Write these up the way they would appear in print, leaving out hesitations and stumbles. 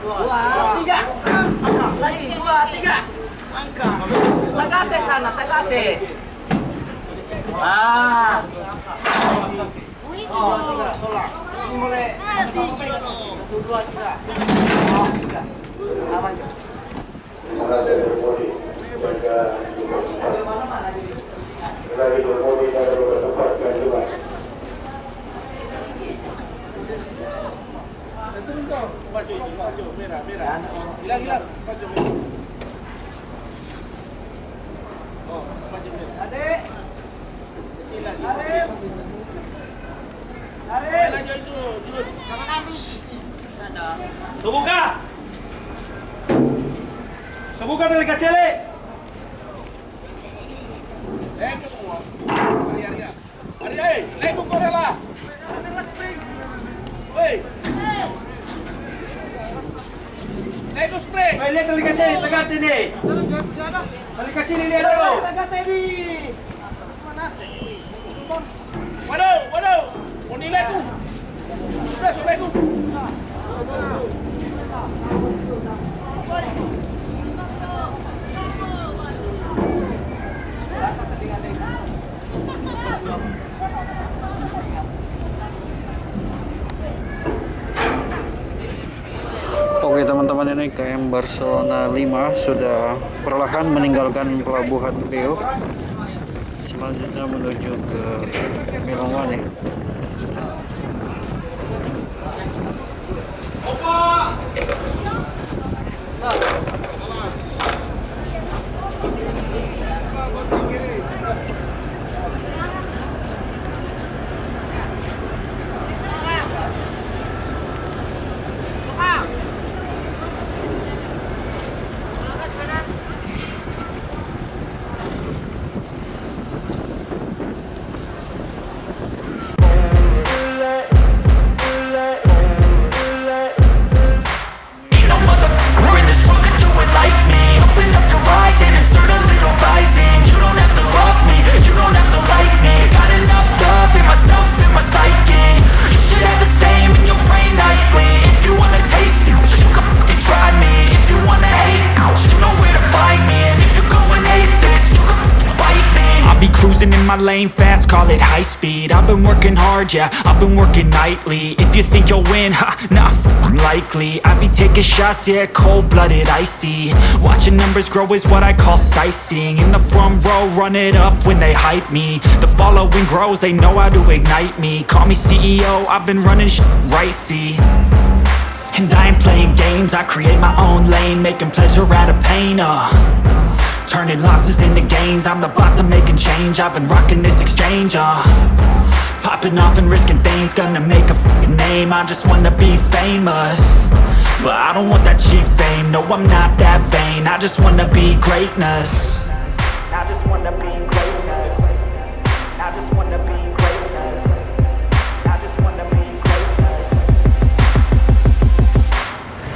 Dua, tiga. Lagi, dua, tiga. Tagate sana, tagate. Ah. Oh, tiga, tolak. Mulai. Dua, tiga. Oh, tiga. Aman. Lagi bermodi dan bertempatkan juga. Baju merah. Hilang. Baju merah. Oh, baju merah. Adik. Kecil lagi. Adik. Laju itu, duduk. Jangan habis. Ada. Sebuka dari kecele. Lego semua. Ari, lego korela. Woi. Lego spray. Hey, lihat tali kecil, tegak ini. Tali kecil ini ada loh. Tagate ini. Mana? Waduh. Ini lego. Sudah, lego. Oke teman-teman, ini KM Barcelona 5 sudah perlahan meninggalkan Pelabuhan Beo. Selanjutnya menuju ke Melonguane. My lane fast, call it high speed. I've been working hard, yeah, I've been working nightly. If you think you'll win, ha, not likely. I be taking shots, yeah, cold-blooded, icy. Watching numbers grow is what I call sightseeing. In the front row, run it up when they hype me. The following grows, they know how to ignite me. Call me CEO, I've been running right, see. And I ain't playing games, I create my own lane, making pleasure out of pain, turning losses into gains. I'm the boss, I'm making change. I've been rocking this exchange, popping off and risking things. Gonna make a f***ing name. I just wanna be famous, but I don't want that cheap fame. No, I'm not that vain. I just wanna be greatness. I just wanna be greatness. I just wanna be greatness. I just wanna be greatness.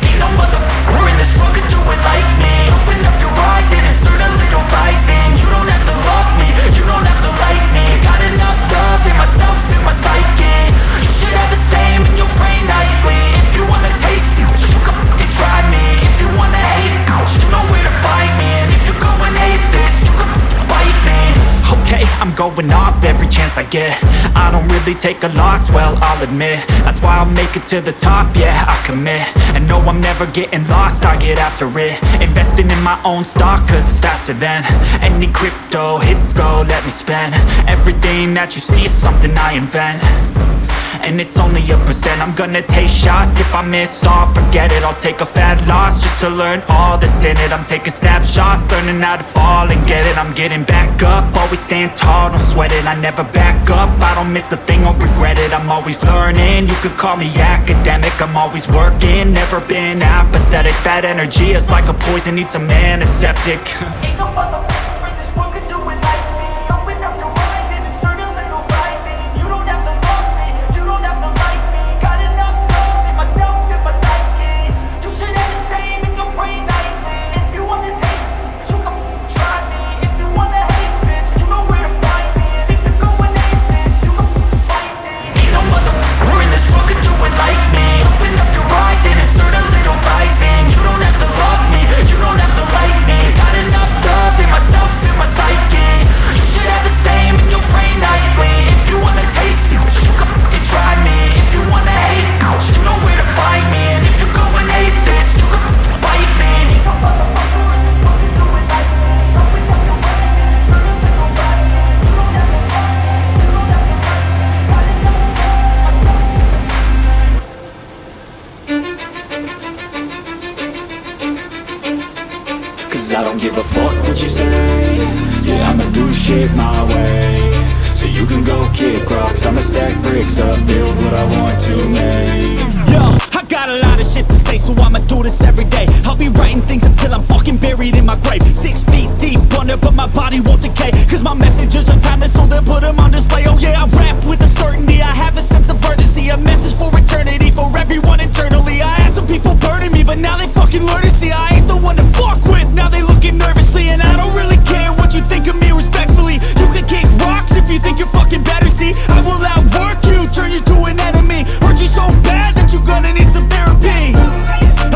Ain't no motherfucker in this world could do it like me. Open up your eyes and insert a little rising. You don't have to love me, you don't have to like me. Got enough love in myself, in my psyche. You should have the same in your brain nightly. If you wanna taste it, you can fucking try me. If you wanna hate, you know where to find me. And if you go and hate this, you can fucking bite me. Okay, I'm going off every chance I get. I don't really take a loss, well, I'll admit. That's why I'll make it to the top, yeah, I commit. And no, I'm never getting lost, I get after it. Investing in my own stock, cause it's faster than any crypto hits go, let me spend. Everything that you see is something I invent, and it's only a percent. I'm gonna take shots, if I miss all, forget it. I'll take a fat loss just to learn all that's in it. I'm taking snapshots, learning how to fall and get it. I'm getting back up, always stand tall, don't sweat it. I never back up, I don't miss a thing or regret it. I'm always learning, you could call me academic. I'm always working, never been apathetic. That energy is like a poison, needs some antiseptic. Ain't no motherfucker in this world could do it like me. Open up your eyes and insert a little rising. You don't have to love me, you don't have to like me. Got enough love in myself, in my psyche. You should have the same in your brain nightly. If you wanna taste, you can try me. If you wanna hate, bitch, you know where shit my way, so you can go kick rocks. I'ma stack bricks up, build what I want to make. Yo, I got a lot of shit to say, so I'ma do this every day. I'll be writing things until I'm fucking buried in my grave. 6 feet deep under, but my body won't decay, cause my messages are timeless, so they'll put them on display. Oh yeah, I rap with a certainty, I have a sense of urgency, a message for eternity, for everyone internally. I had some people burning me, but now they fucking learn to see I ain't the one to fuck with. Now they looking nervously, and I don't really care what you think of me, respectfully. You can kick rocks if you think you're fucking better, see I will outwork you, turn you to an enemy, hurt you so bad that you're gonna need some therapy.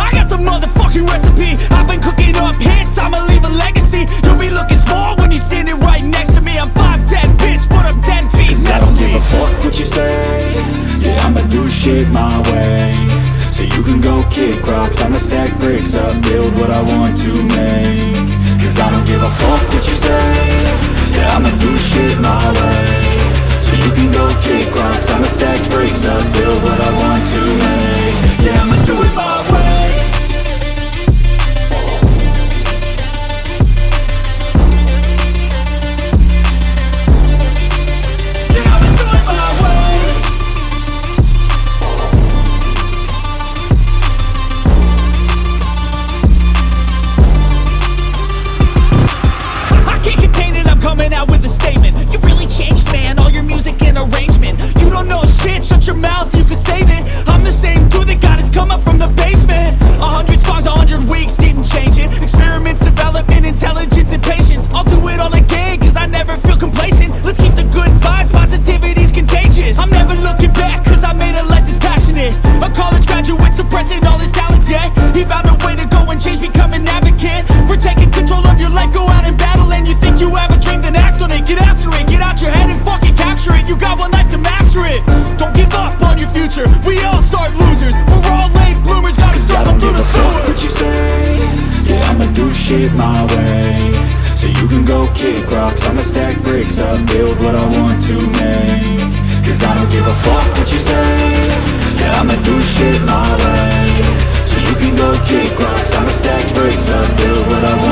I got the motherfucking recipe, I've been cooking up hits, I'ma leave a legacy. You'll be looking small when you're standing right next to me. I'm 5'10", bitch, but I'm 10 feet next to me. I don't give a fuck what you say, yeah, I'ma do shit my way, so you can go kick rocks. I'ma stack bricks up, build what I want to make, cause I don't give a fuck what you say, yeah, I'ma do shit my way, so you can go kick rocks. I'ma stack bricks up, build what I want to make, yeah, I'ma do it my way. Coming out with a statement. You really changed, man, all your music and arrangement. You don't know shit, shut your mouth, you can save it. I'm the same dude that got his come up from the basement. 100 songs, 100 weeks, didn't change it. Experiments, development, intelligence, and patience. I'll do it all again, cause I never feel complacent. Let's keep the good vibes, positivity's contagious. I'm never looking back, cause I made a life that's passionate. A college graduate suppressing all his talents, yeah. He found a way to go and change, become an advocate for taking control of your life, go out and battle. And you think you have a dream, then act on it, get after it, get out your head and fucking capture it. You got one life to master it. Don't give up on your future, we all start losers. We're all late bloomers, gotta struggle through the sewer. What you say, yeah, I'ma do shit my way, so you can go kick rocks. I'ma stack bricks up, build what I want to make, cause I don't give a fuck what you say, yeah, I'ma do shit my way, so you can go kick rocks. I'ma stack bricks up, build what I want